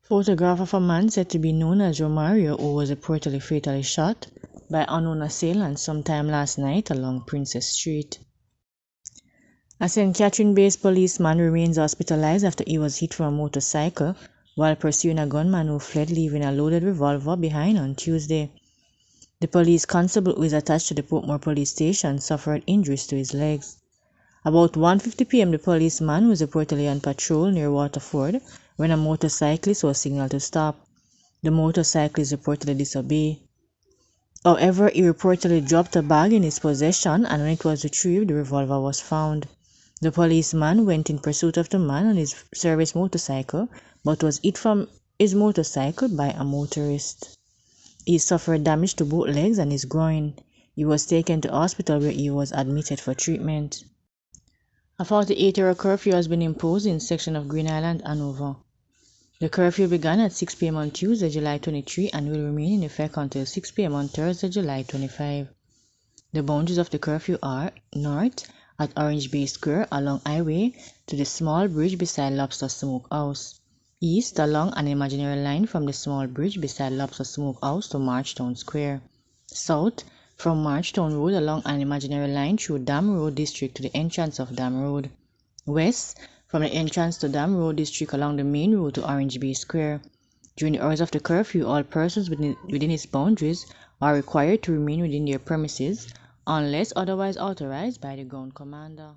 Photograph of a man said to be known as Romario, who was reportedly fatally shot by unknown assailants sometime last night along Princess Street. A St. Catherine-based policeman remains hospitalized after he was hit from a motorcycle while pursuing a gunman who fled, leaving a loaded revolver behind on Tuesday. The police constable who is attached to the Portmore police station suffered injuries to his legs. About 1:50 p.m. the policeman was reportedly on patrol near Waterford when a motorcyclist was signaled to stop. The motorcyclist reportedly disobeyed. However, he reportedly dropped a bag in his possession, and when it was retrieved, the revolver was found. The policeman went in pursuit of the man on his service motorcycle, but was hit from his motorcycle by a motorist. He suffered damage to both legs and his groin. He was taken to hospital where he was admitted for treatment. A 48-hour curfew has been imposed in section of Green Island, Hanover. The curfew began at 6 p.m. on Tuesday, July 23, and will remain in effect until 6 p.m. on Thursday, July 25. The boundaries of the curfew are north at Orange Bay Square along Highway to the small bridge beside Lobster Smokehouse, east along an imaginary line from the small bridge beside Lobster Smokehouse to Marchtown Square, south from Marchtown Road along an imaginary line through Dam Road District to the entrance of Dam Road, west from the entrance to Dam Road District along the main road to Orange Bay Square. During the hours of the curfew, all persons within its boundaries are required to remain within their premises unless otherwise authorized by the ground commander.